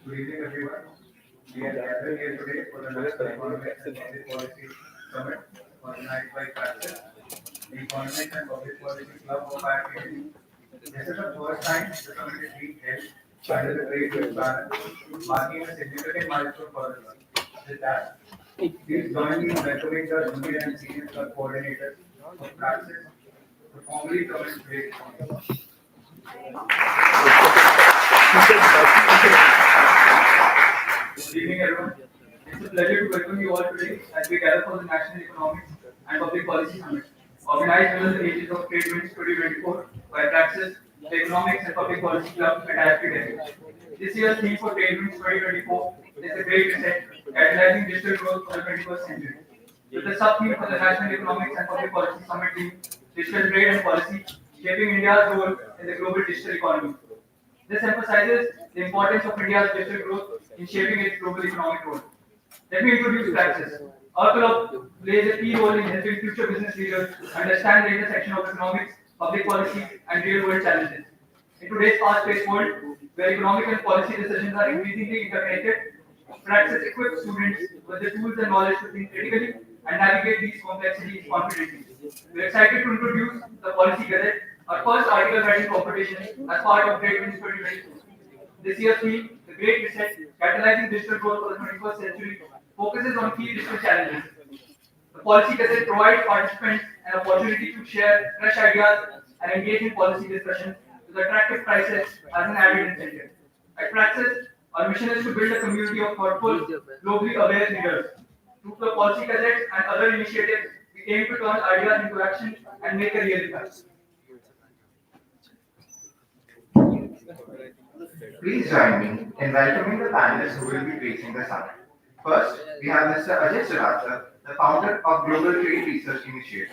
Good evening, everyone. We are gathered here today for the National Economics and Public Policy Summit organized by Praxis, the Economics and Public Policy Club of IIFT. This is the first time the summit is being held under the Great Youth Banner, marking a significant milestone for the club. With that, please join me in welcoming the junior and senior club coordinators of Praxis to formally commence today's summit. Good evening, everyone. It's a pleasure to welcome you all today as we gather for the National Economics and Public Policy Summit, organized under the aegis of Trade Winds 2024 by Praxis, the Economics and Public Policy Club at IIFT. This year's theme for Trade Winds 2024 is the Great Reset, catalyzing digital growth for the 21st century. With the sub-theme for the National Economics and Public Policy Summit theme, Digital Trade and Policy, shaping India's role in the global digital economy. This emphasizes the importance of India's digital growth in shaping its global economic role. Let me introduce Praxis. Our club plays a key role in helping future business leaders understand the intersection of economics, public policy, and real-world challenges. In today's fast-paced world, where economic and policy decisions are increasingly interconnected, Praxis equips students with the tools and knowledge to think critically and navigate these complexities confidently. We're excited to introduce the Policy Gazette, our first article writing competition as part of Trade Winds 2022. This year's theme, The Great Reset, catalyzing digital growth for the 21st century, focuses on key digital challenges. The Policy Gazette provides participants an opportunity to share fresh ideas and engage in policy discussions with attractive prices as an added incentive. At Praxis, our mission is to build a community of thoughtful, globally aware leaders. Through the Policy Gazette and other initiatives, we aim to turn ideas into action and make a real impact. Please join me in welcoming the panelists who will be gracing the summit. First, we have Mr. Ajay, the founder of Global Trade Research Initiative,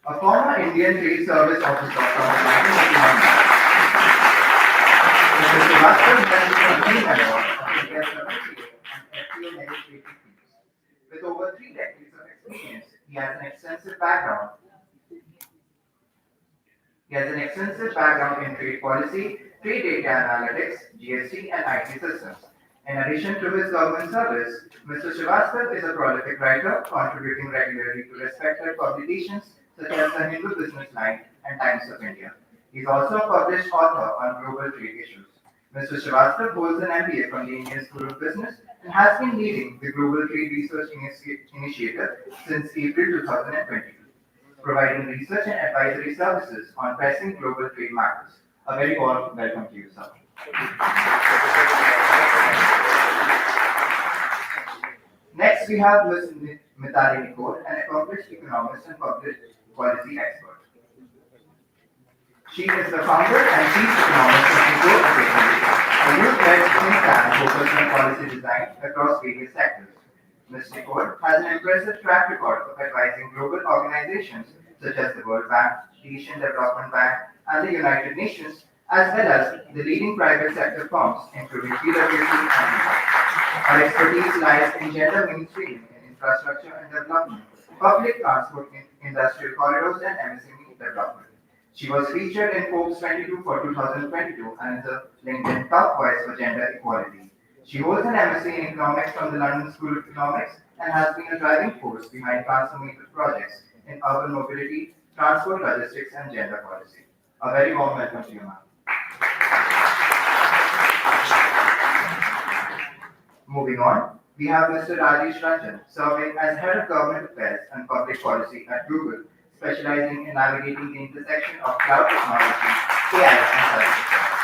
a former Indian Trade Service officer from 1981. Mr. Srivastava has been a key member of India's WTO and FTA negotiating teams. With over 3 decades of experience, he has an extensive background in trade policy, trade data analytics, GST, and IT systems. In addition to his government service, Mr. Srivastava is a prolific writer, contributing regularly to respected publications such as the Hindu Business Line and Times of India. He is also a published author on global trade issues. Mr. Srivastava holds an MBA from the Indian School of Business and has been leading the Global Trade Research Initiative since April 2022, providing research and advisory services on pressing global trade matters. A very warm welcome to you, sir. Next, we have Ms. Mitali, an accomplished economist and public policy expert. She is the founder and chief economist of Nikore, a youth-led think tank focused on policy design across various sectors. Ms. Nikore has an impressive track record of advising global organizations such as the World Bank, the Asian Development Bank, and the United Nations, as well as the leading private sector firms, including PwC and EY. Her expertise lies in gender mainstreaming in infrastructure and development, public transport in industrial corridors, and MSME development. She was featured in Forbes 22 for 2022 and is a LinkedIn top voice for gender equality. She holds an MSc in Economics from the London School of Economics and has been a driving force behind transformative projects in urban mobility, transport, logistics, and gender policy. A very warm welcome to you, ma'am. Moving on, we have Mr. Rajesh Ranjan, serving as Head of Government Affairs and Public Policy at Google, specializing in navigating the intersection of cloud technology, AI, and cybersecurity.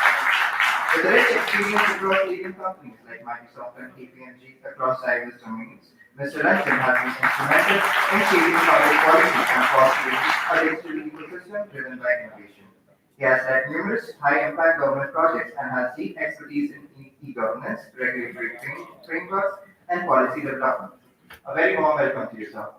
With a rich experience across leading companies like Microsoft and KPMG across diverse domains, Mr. Ranjan has been instrumental in shaping public policy and fostering a digital ecosystem driven by innovation. He has led numerous high-impact government projects and has deep expertise in e-governance, regulatory frameworks, and policy development. A very warm welcome to you, sir.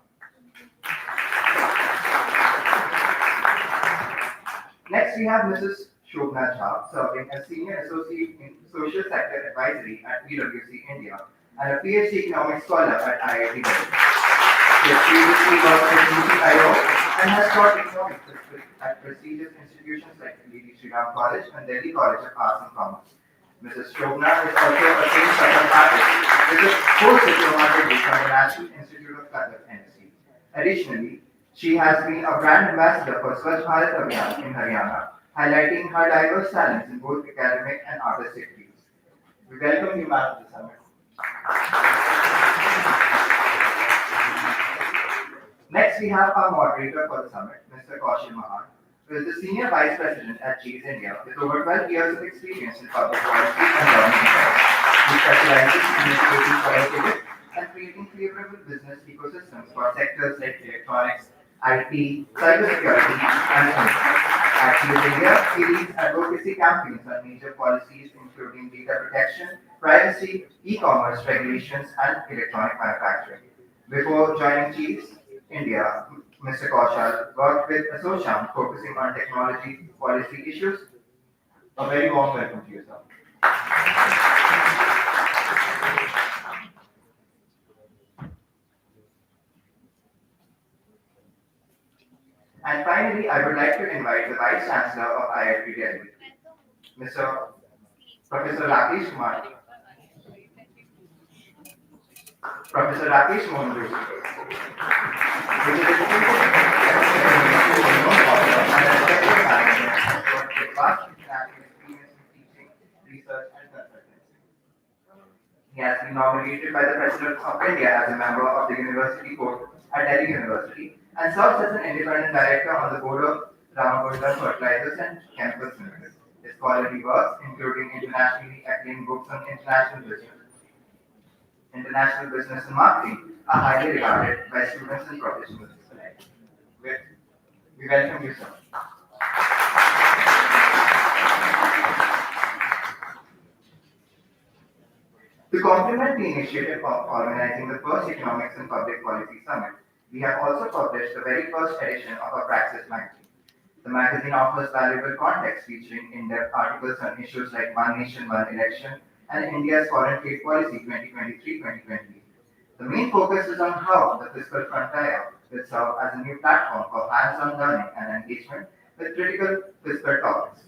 Next, we have Mrs. Shobhna, serving as Senior Associate in Social Sector Advisory at PwC India and a PhD Economics Scholar at IIT Delhi. She has previously worked at NITI and has taught economics at prestigious institutions like Lady Sriram College and Delhi College of Arts and Commerce. Mrs. Shobhna is also a trained Kathak artist with a post-diploma degree from the National Institute of Kathak, NSC. Additionally, she has been a brand ambassador for Swachh Bharat Abhiyan in Haryana, highlighting her diverse talents in both academic and artistic fields. We welcome you, ma'am, to the summit. Next, we have our moderator for the summit, Mr. Kaushal Mahan, who is the Senior Vice President at GES India with over 12 years of experience in public policy and government affairs. He specializes in initiating policy and creating favorable business ecosystems for sectors like electronics, IT, cybersecurity, and fintech. At GES India, he leads advocacy campaigns on major policies including data protection, privacy, e-commerce regulations, and electronic manufacturing. Before joining GES India, Mr. Kaushal worked with Associam focusing on technology policy issues. A very warm welcome to you, sir. And finally, I would like to invite the Vice Chancellor of IIFT Delhi, Mr. Professor Rakesh Kumar. Professor Rakesh Mohan, which is with vast international experience in teaching, research, and consultancy. He has been nominated by the President of India as a member of the University Board at Delhi University and serves as an independent director on the board of Ramagundam Fertilizers and Chemicals Limited. His scholarly works, including internationally acclaimed books on international business and marketing, are highly regarded by students and professionals alike. We welcome you, sir. To complement the initiative of organizing the first Economics and Public Policy Summit, we have also published the very first edition of our Praxis magazine. The magazine offers valuable context featuring in-depth articles on issues like One Nation, One Election and India's Foreign Trade Policy 2023-2028. The main focus is on how the fiscal frontier will serve as a new platform for hands-on learning and engagement with critical fiscal topics.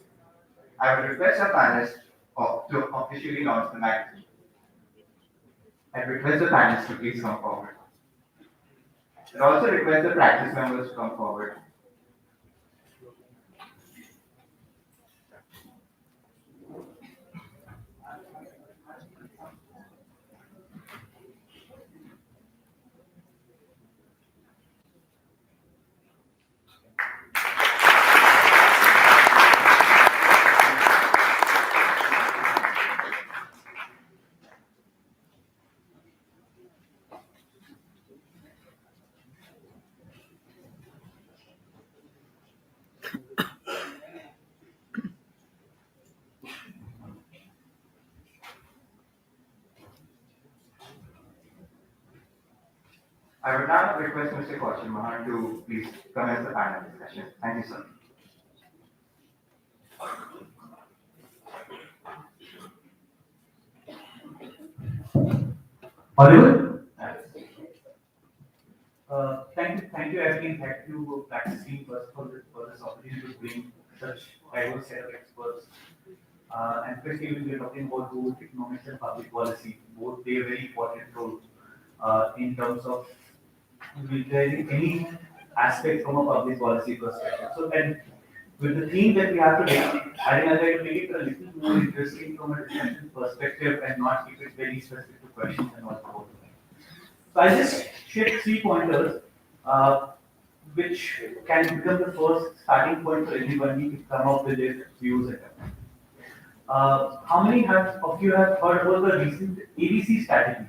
I would request our panelists to officially launch the magazine. I request the panelists to please come forward. I also request the Praxis members to come forward. I would now request Mr. Kaushal Mahan to please commence the panel discussion. Thank you, sir. Audible? Thank you, Ajay, and thank you, Praxis team, first for this opportunity to bring such diverse set of experts and especially when we're talking about both economics and public policy, both play a very important role in terms of utilizing any aspect from a public policy perspective. So, and with the theme that we have today, I think I'd like to make it a little more interesting from a discussion perspective and not keep it very specific to questions and all. So I just shared 3 pointers, uh, which can become the first starting point for anybody to come up with their views. How many of you have heard about the recent ABC strategy?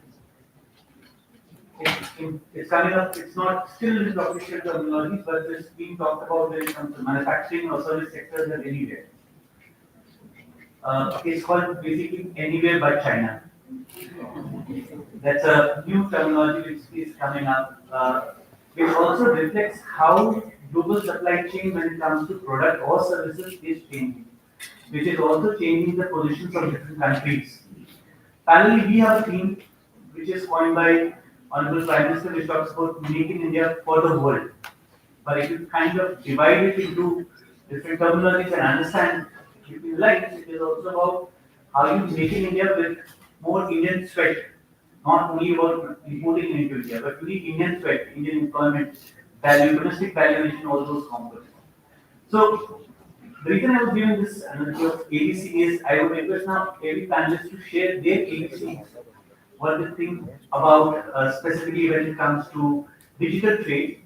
It's coming up. It's not still in the official terminology, but it's being talked about when it comes to manufacturing or service sectors and anywhere. It's called basically anywhere but China. That's a new terminology which is coming up, which also reflects how global supply chain when it comes to product or services is changing, which is also changing the positions of different countries. Finally, we have a theme which is coined by Honorable Prime Minister, which talks about making India for the world. But if you kind of divide it into different terminologies and understand between lines, it is also about how you make in India with more Indian sweat, not only about importing into India, but really Indian sweat, Indian employment, value, domestic valuation, all those components. So the reason I was giving this analogy of ABC is I would request now every panelist to share their ABC, what they think about specifically when it comes to digital trade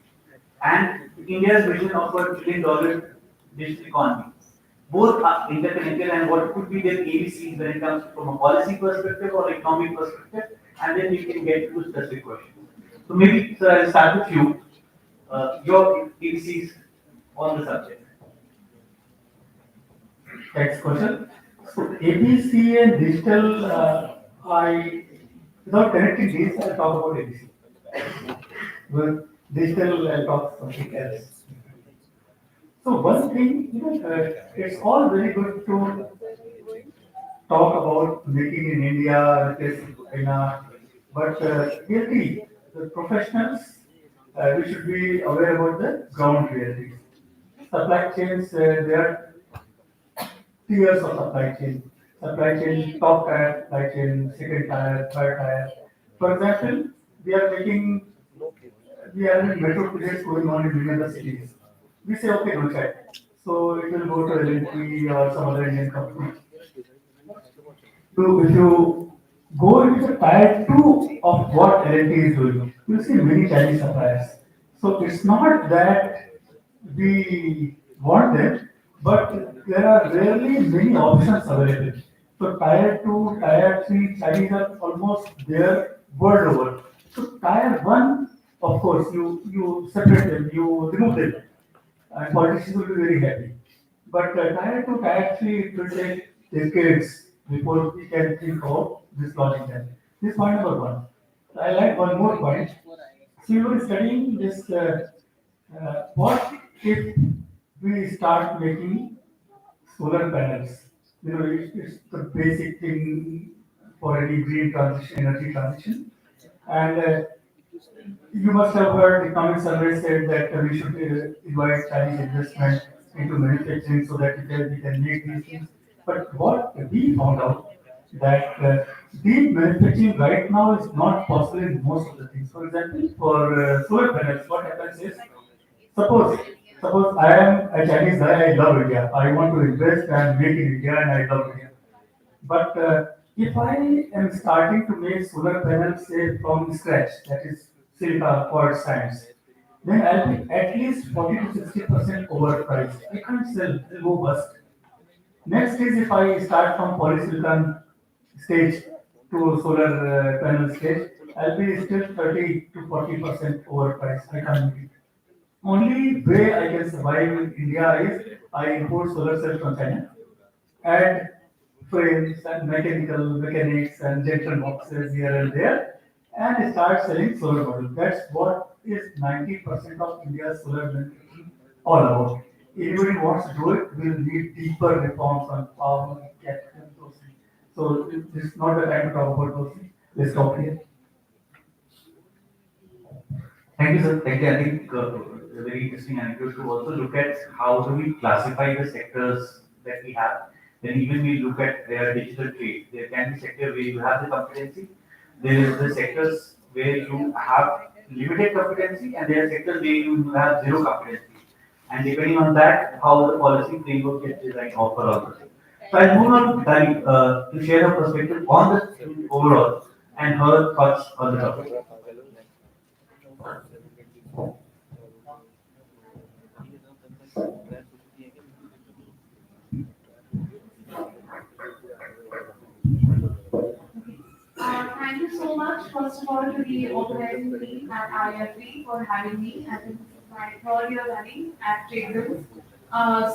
and India's vision of $1 trillion digital economy. Both are interconnected and what could be their ABCs when it comes from a policy perspective or economic perspective, and then we can get to specific questions. So maybe, sir, I'll start with you. Your ABCs on the subject. Thanks, Kaushal. So ABC and digital, without connecting these, I'll talk about ABC. With digital, I'll talk something else. So one thing, it's all very good to talk about making in India, replacing China, but really, the professionals, we should be aware about the ground realities. Supply chains, there are tiers of supply chain, top tier supply chain, second tier, third tier. For example, we are making, we are having metro projects going on in many other cities. We say, okay, no check. So it will go to LNT or some other Indian company. So if you go into the tier 2 of what LNT is doing, you'll see many Chinese suppliers. So it's not that we want them, but there are rarely many options available. So tier 2, tier 3, Chinese are almost there world over. So tier 1, of course, you separate them, you remove them, and politicians will be very happy. But tier 2, tier 3, it will take decades before we can think of dislodging them. This is point number one. I like one more point. So we were studying this. What if we start making solar panels? It's the basic thing for any green transition, energy transition. And you must have heard economic survey said that we should invite Chinese investment into manufacturing so that we can make these things. But what we found out that deep manufacturing right now is not possible in most of the things. For example, for solar panels, what happens is suppose suppose I am a Chinese guy, I love India. I want to invest and make in India, and I love India. But if I am starting to make solar panels, say from scratch, that is silica quartz science, then I'll be at least 40 to 60% overpriced. I can't sell, it'll go bust. Next is if I start from polysilicon stage to solar panel stage, I'll be still 30 to 40% overpriced. I can't make it. Only way I can survive in India is I import solar cells from China, add frames and mechanics and junction boxes here and there, and start selling solar modules. That's what is 90% of India's solar manufacturing all about. Anybody wants to do it will need deeper reforms on power, capital, those things. So this is not the time to talk about those things. Let's stop here. Thank you, sir. Thank you. I think a very interesting anecdote to also look at how do we classify the sectors that we have. Then even we look at digital trade. There can be sector where you have the competency. There is the sectors where you have limited competency, and there are sectors where you have zero competency. And depending on that, how the policy framework gets designed offer also. So I'll move on to Mitali to share her perspective on the overall and her thoughts on the topic. Thank you so much, first of all, to the organizing team at IIFT for having me. I think this is my third year running at Traders.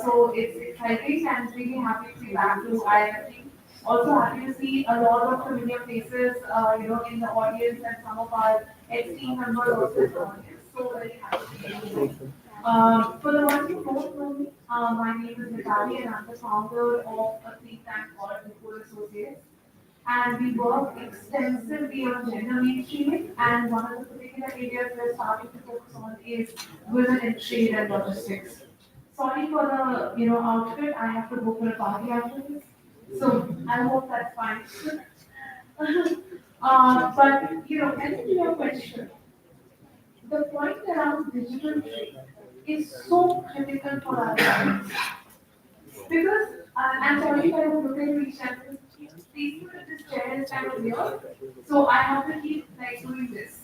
So it's exciting and really happy to be back to IIFT. Also happy to see a lot of familiar faces, in the audience and some of our ex-team members also in the audience. So very happy to be here. For the ones who don't know me, my name is Mitali and I'm the founder of a think tank called Nikore Associates, and we work extensively on gender mainstreaming, and one of the particular areas we're starting to focus on is women in trade and logistics. Sorry for the outfit. I have to go for a party after this, so I hope that's fine. But coming to your question, the point around digital trade is so critical for our lives because I'm sorry if I don't look at each other. Please put this chair is kind of weird, so I have to keep like doing this.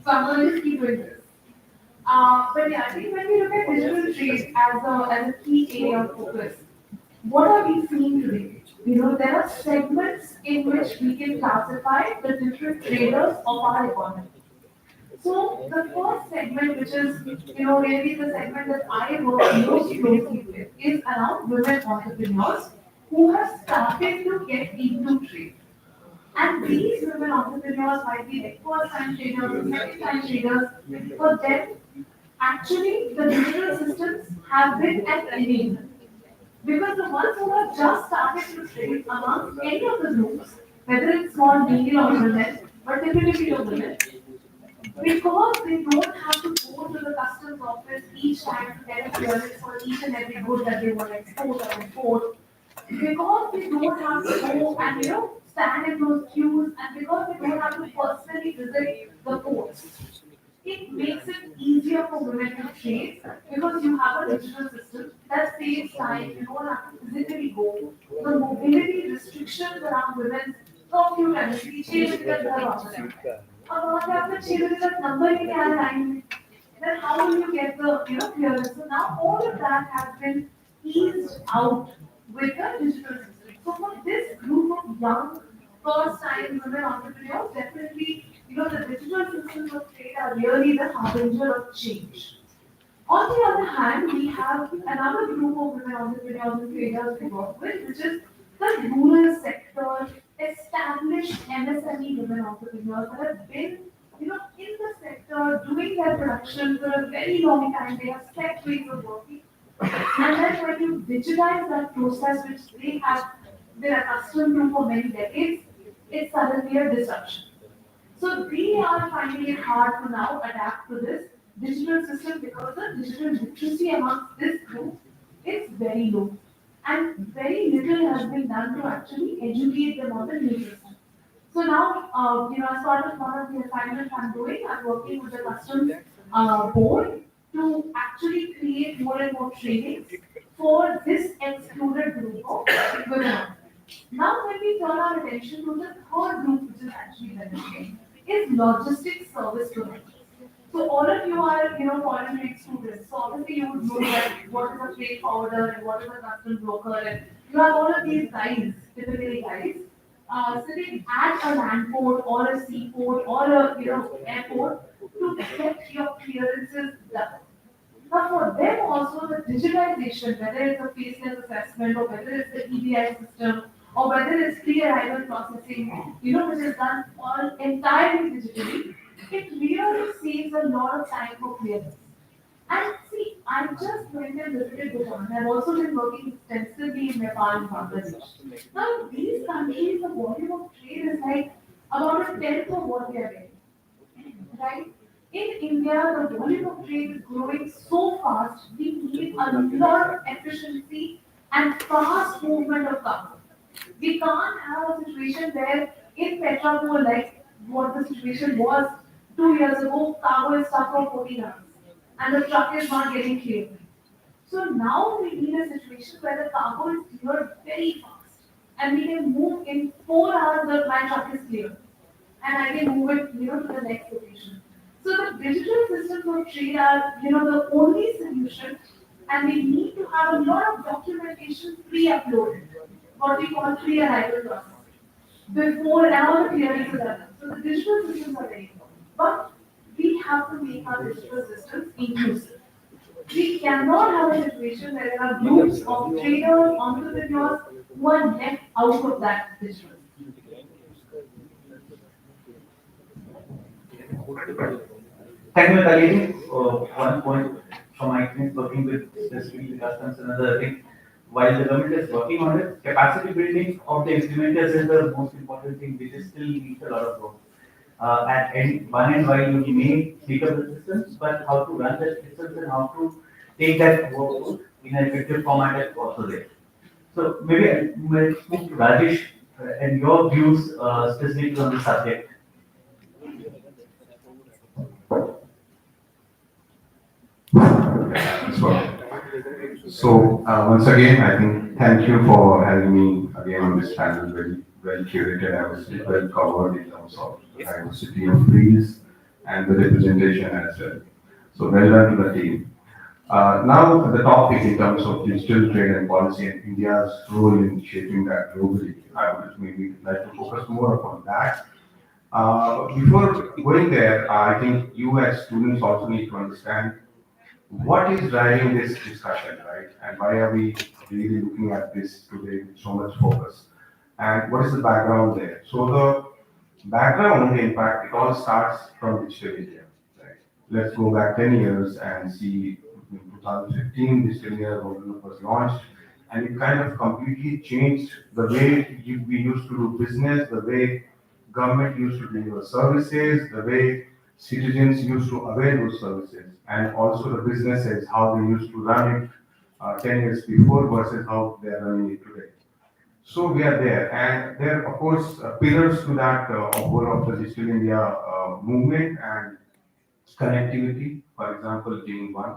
So I'm going to just keep doing this. But yeah, I think when we look at digital trade as a key area of focus, what are we seeing today? There are segments in which we can classify the different traders of our economy. So the first segment, which is really the segment that I work most closely with, is around women entrepreneurs who have started to get into trade. And these women entrepreneurs might be like first time traders, second time traders. For them, actually, the digital systems have been an enabler. Because the ones who have just started to trade amongst any of the groups, whether it's small, medium, or women, but typically the women, because they don't have to go to the customs office each time to get a clearance for each and every good that they want to export or import, because they don't have to go and stand in those queues, and because they don't have to personally visit the ports, it makes it easier for women to trade because you have a digital system that saves time. You don't have to physically go. The mobility restrictions around women's curfew times, we change it as अब वहाँ पे आपका 6 बजे तक number ही क्या line then how will you get the clearance? So now all of that has been eased out with the digital system. So for this group of young first time women entrepreneurs, definitely the digital systems of trade are really the harbinger of change. On the other hand, we have another group of women entrepreneurs and traders we work with, which is the rural sector, established MSME women entrepreneurs that have been, in the sector doing their production for a very long time. They have set ways of working, and then when you digitize that process, which they have been accustomed to for many decades, it's suddenly a disruption. So we are finding it hard to now adapt to this digital system because the digital literacy amongst this group is very low. And very little has been done to actually educate them on the new system. So now, as part of one of the assignments I'm doing, I'm working with the customs board to actually create more and more trainings for this excluded group of women. Now, when we turn our attention to the third group, which is actually benefiting, is logistics service providers. So all of you are, foreign trade students. So obviously you would know that what is a freight forwarder and what is a customs broker, and you have all of these guys, typically guys, sitting at a land port or a seaport or a airport to get your clearances done. Now for them also the digitalization, whether it's a faceless assessment or whether it's the EDI system or whether it's pre-arrival processing, which is done all entirely digitally, it really saves a lot of time for clearance. And see, I just went and visited Bhutan. I've also been working extensively in Nepal and Bangladesh. Now, these countries, the volume of trade is like about a tenth of what we are getting. Right? In India, the volume of trade is growing so fast, we need a lot of efficiency and fast movement of cargo. We can't have a situation where in Petrapur, like what the situation was 2 years ago, cargo is stuck for 14 hours and the truck is not getting cleared. So now we need a situation where the cargo is cleared very fast and we can move in 4 hours the my truck is cleared and I can move it, to the next location. So the digital systems of trade are, the only solution, and we need to have a lot of documentation pre-uploaded, what we call pre-arrival process, before and all the clearances are done. So the digital systems are very important, but we have to make our digital systems inclusive. We cannot have a situation where there are groups of traders, entrepreneurs who are left out of that digital. Thank you, Mitali. One point from my experience working with specifically the customs and other thing, while the government is working on it, capacity building of the implementers is the most important thing, which is still needs a lot of work. At one end, while you may speak up the systems, but how to run the systems and how to take that workload in an effective format is also there. So maybe we'll move to Rajesh and your views specifically on the subject. Once again, I think thank you for having me again on this panel. Very well curated. I was well covered in terms of the diversity of fields and the representation as well. So well done to the team. Now the topic in terms of digital trade and policy and India's role in shaping that globally. I would maybe like to focus more upon that. Before going there, I think you as students also need to understand what is driving this discussion, right? And why are we really looking at this today with so much focus? And what is the background there? So the background, in fact, it all starts from digital India, right? Let's go back 10 years and see in 2015, digital India roadmap was launched, and it kind of completely changed the way we used to do business, the way government used to deliver services, the way citizens used to avail those services, and also the businesses, how they used to run it 10 years before versus how they are running it today. So we are there, and there are, of course, pillars to that whole of the Digital India movement and connectivity, for example, being one.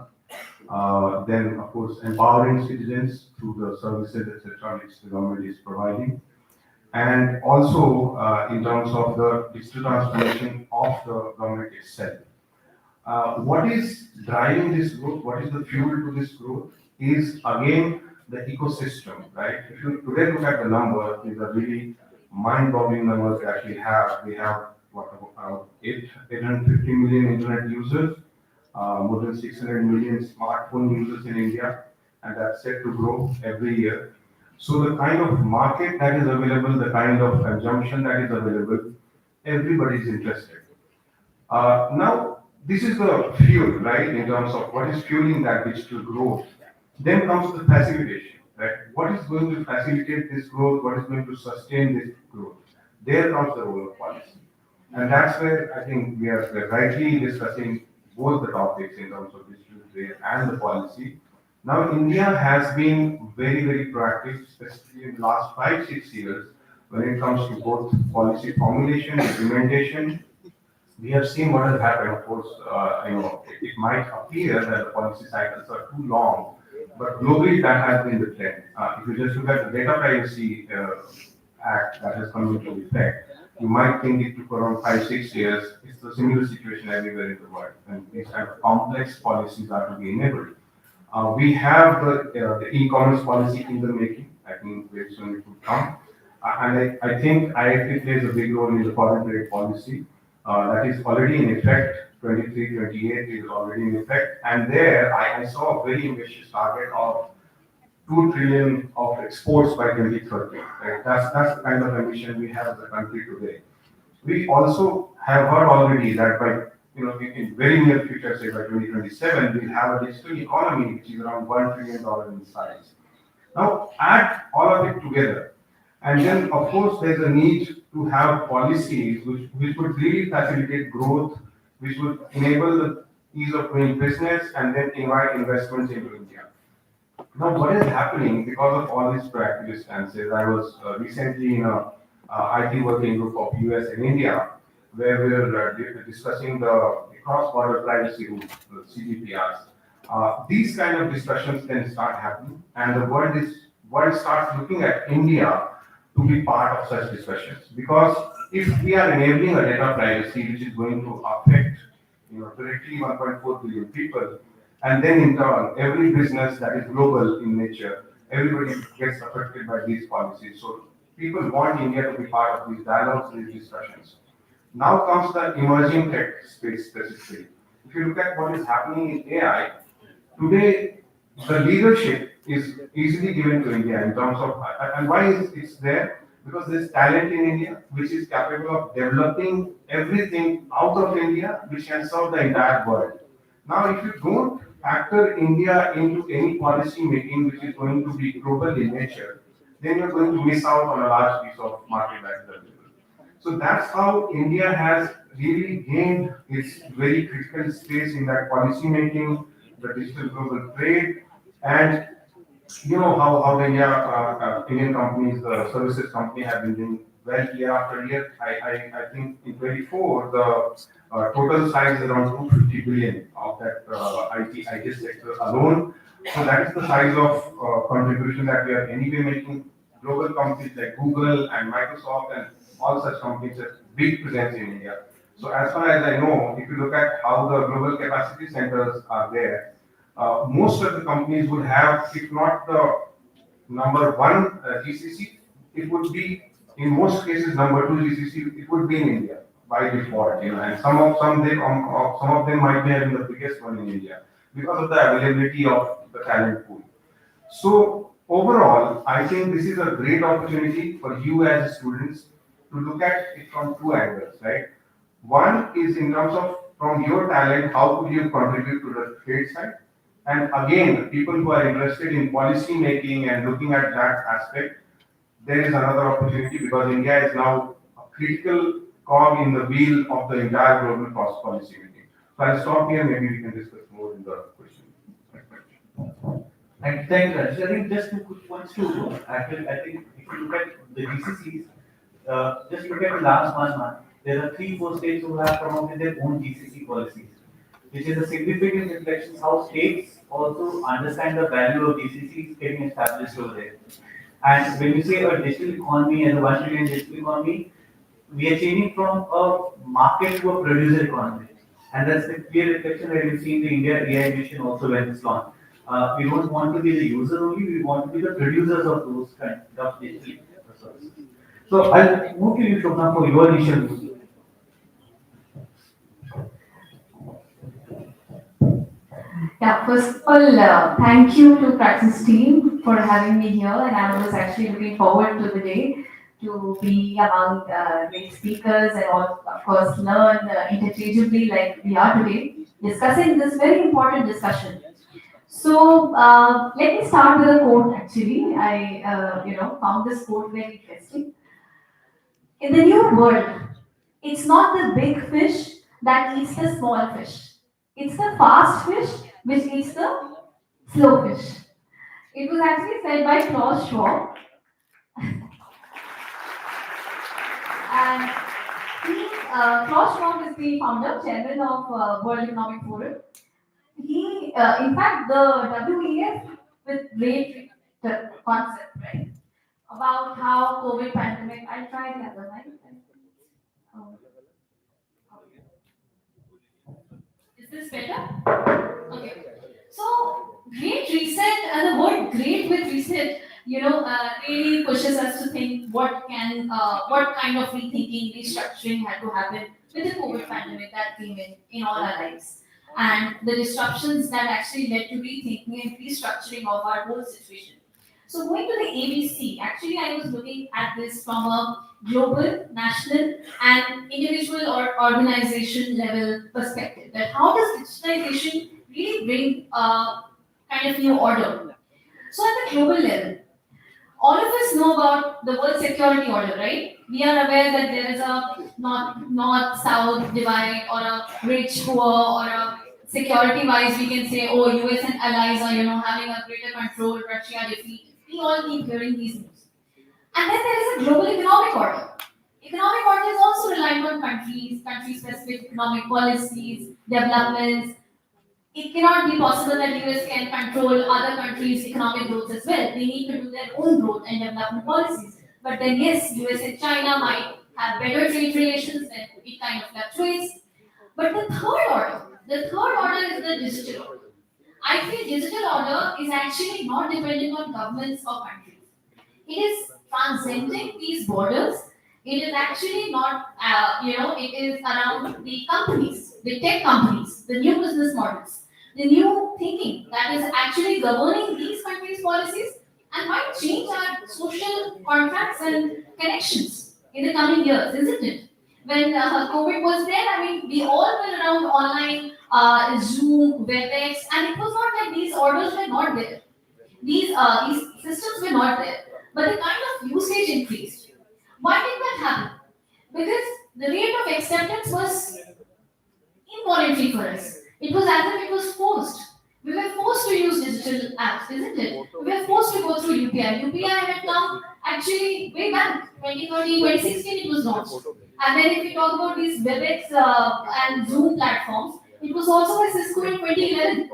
Then, of course, empowering citizens through the services, etc., which the government is providing, and also in terms of the digital transformation of the government itself. What is driving this growth? What is the fuel to this growth? Is again the ecosystem, right? If you today look at the number, these are really mind-boggling numbers that we have. We have what about 850 million internet users, more than 600 million smartphone users in India, and that's set to grow every year. So the kind of market that is available, the kind of consumption that is available, everybody is interested. Now, this is the fuel, right, in terms of what is fueling that digital growth. Then comes the facilitation, right? What is going to facilitate this growth? What is going to sustain this growth? There comes the role of policy. And that's where I think we're rightly discussing both the topics in terms of digital trade and the policy. Now, India has been very, very proactive, especially in the last 5, 6 years, when it comes to both policy formulation, implementation. We have seen what has happened. Of course, it might appear that the policy cycles are too long, but globally that has been the trend. If you just look at the Data Privacy Act that has come into effect, you might think it took around 5, 6 years. It's the similar situation everywhere in the world, and these kind of complex policies are to be enabled. We have the e-commerce policy in the making. I think very soon it will come. And I think IIFT plays a big role in the foreign trade policy. That is already in effect. 23, 28 is already in effect. And there I saw a very ambitious target of 2 trillion of exports by 2030. Right? That's the kind of ambition we have as a country today. We also have heard already that by in very near future, say by 2027, we'll have a digital economy which is around $1 trillion in size. Now, add all of it together, and then of course there's a need to have policies which would really facilitate growth, which would enable the ease of doing business, and then invite investments into India. Now, what is happening because of all these proactive stances? I was recently in a IT working group of US and India, where we were discussing the cross-border privacy rules, the CDPRs. These kind of discussions then start happening, and the world starts looking at India to be part of such discussions. Because if we are enabling a data privacy which is going to affect, directly 1.4 billion people, and then in turn, every business that is global in nature, everybody gets affected by these policies. So people want India to be part of these dialogues, these discussions. Now comes the emerging tech space specifically. If you look at what is happening in AI, today the leadership is easily given to India in terms of, and why is it's there? Because there's talent in India which is capable of developing everything out of India which can serve the entire world. Now, if you don't factor India into any policy making which is going to be global in nature, then you're going to miss out on a large piece of market that is available. So that's how India has really gained its very critical space in that policy making, the digital global trade, and how the Indian companies, the services company have been doing well year after year. I think in 24, the total size is around 250 billion of that IT, ITES sector alone. So that is the size of contribution that we are anyway making. Global companies like Google and Microsoft and all such companies have big presence in India. So as far as I know, if you look at how the global capacity centers are there, most of the companies would have, if not the number one GCC, it would be in most cases number two GCC. It would be in India by default, and some of them might be having the biggest one in India because of the availability of the talent pool. So overall, I think this is a great opportunity for you as students to look at it from two angles, right? One is in terms of from your talent, how could you contribute to the trade side? And again, people who are interested in policy making and looking at that aspect, there is another opportunity because India is now a critical cog in the wheel of the entire global cost policy making. So I'll stop here. Maybe we can discuss more in the question. Thanks, Rajesh. I think just two quick points too. Actually, I think if you look at the GCCs, just look at the last 1 month. There are 3, 4 states who have come up with their own GCC policies, which is a significant reflection how states also understand the value of GCCs getting established over there. And when you say a digital economy and a 1 trillion digital economy, we are changing from a market to a producer economy. And that's the clear reflection that you see in the India AI mission also when it's launched. We don't want to be the user only, we want to be the producers of those kind of digital resources. So I'll move to you, Shobhna, for your initial views. Yeah, first of all, thank you to Praxis team for having me here, and I was actually looking forward to the day to be among great speakers and all, of course, learn interchangeably like we are today, discussing this very important discussion. So let me start with a quote. Actually, I found this quote very interesting. In the new world, it's not the big fish that eats the small fish. It's the fast fish which eats the slow fish. It was actually said by Klaus Schwab, and Klaus Schwab is the founder, chairman of World Economic Forum. He, in fact, the WEF with great concept, right, about how COVID pandemic. I'll try the other mic. Oh, is this better? Okay. So great reset, and the word "great" with reset, really pushes us to think what kind of rethinking, restructuring had to happen with the COVID pandemic that came in all our lives, and the disruptions that actually led to rethinking and restructuring of our whole situation. So going to the ABC, actually I was looking at this from a global, national, and individual or organization level perspective. That how does digitalization really bring kind of new order? So at the global level, all of us know about the World Security Order, right? We are aware that there is a north-south divide or a rich-poor or a security wise, we can say, oh, US and allies are, having a greater control, Russia defeat. We all keep hearing these news. And then there is a global economic order. Economic order is also reliant on countries, country-specific economic policies, developments. It cannot be possible that US can control other countries' economic growth as well. They need to do their own growth and development policies. But then yes, US and China might have better trade relations and it kind of fluctuates. But the third order is the digital order. I feel digital order is actually not dependent on governments or countries. It is transcending these borders. It is actually not, it is around the companies, the tech companies, the new business models, the new thinking that is actually governing these countries' policies and might change our social contracts and connections in the coming years, isn't it? When COVID was there, I mean, we all were around online, Zoom, WebEx, and it was not like these orders were not there. These systems were not there, but the kind of usage increased. Why did that happen? Because the rate of acceptance was involuntary for us. It was as if it was forced. We were forced to use digital apps, isn't it? We were forced to go through UPI. UPI had come actually way back, 2013, 2016 it was launched. And then if we talk about these WebEx and Zoom platforms, it was also by Cisco in 2011.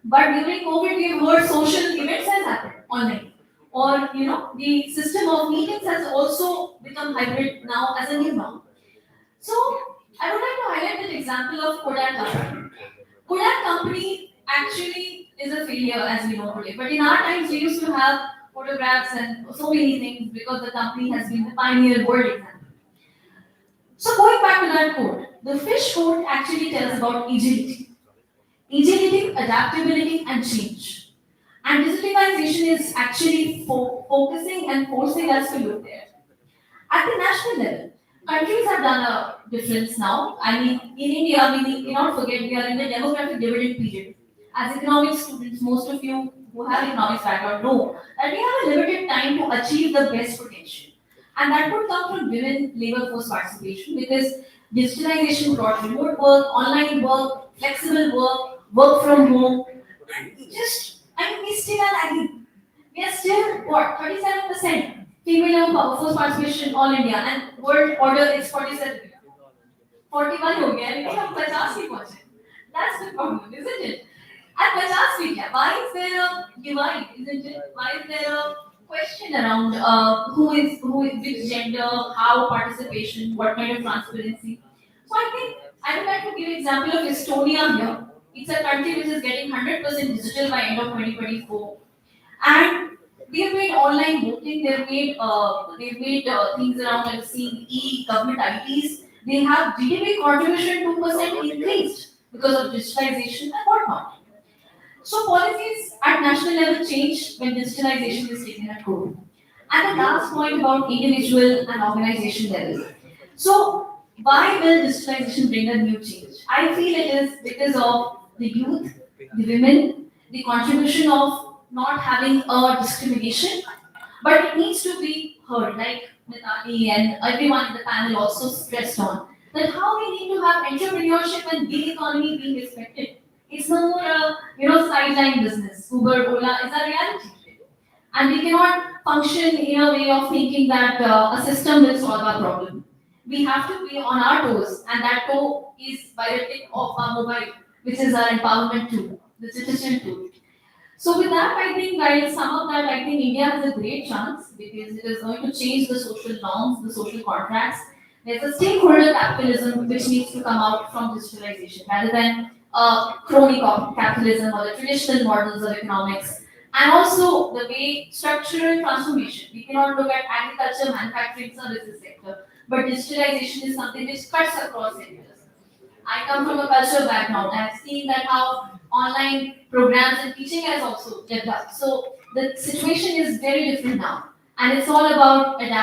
But during COVID, we've heard social events has happened online. Or, the system of meetings has also become hybrid now as a new norm. So, I would like to highlight an example of Kodak company. Kodak company actually is a failure as we know today. But in our times, we used to have photographs and so many things because the company has been the pioneer world example. So, going back to that quote, the fish quote actually tells about agility, adaptability, and change. And digitalization is actually focusing and forcing us to look there. At the national level, countries have done a difference now. I mean, in India, we cannot forget we are in the demographic dividend period. As economics students, most of you who have economics background know that we have a limited time to achieve the best potential. And that would come from women labor force participation because digitalization brought remote work, online work, flexible work from home. We still are lagging. We are still, what, 37% female labor force participation all India and world order is 47. 41 हो गया लेकिन हम 50 ही पहुंचे. That's the problem, isn't it? At 50 भी क्या? Why is there a divide, isn't it? Why is there a question around which gender, how participation, what kind of transparency? So I think I would like to give an example of Estonia here. It's a country which is getting 100% digital by end of 2024, and they have made online voting. They've made things around like seeing e-government IDs. They have GDP contribution 2% increased because of digitalization and whatnot. So policies at national level change when digitalization is taken at core. And the last point about individual and organization level. So why will digitalization bring a new change? I feel it is because of the youth, the women, the contribution of not having a discrimination, but it needs to be heard, like Mitali and everyone in the panel also stressed on, that how we need to have entrepreneurship and gig economy being respected. It's no more a sideline business. Uber, Ola is a reality today. And we cannot function in a way of thinking that a system will solve our problem. We have to be on our toes, and that toe is by the tip of our mobile, which is our empowerment tool, the citizen tool. So with that, I think I'll sum up that I think India has a great chance because it is going to change the social norms, the social contracts. There's a stakeholder capitalism which needs to come out from digitalization rather than crony capitalism or the traditional models of economics. And also the way structural transformation. We cannot look at agriculture, manufacturing, services sector, but digitalization is something which cuts across sectors. I come from a cultural background. I've seen that how online programs and teaching has also developed. So the situation is very different now. And it's all about adapting.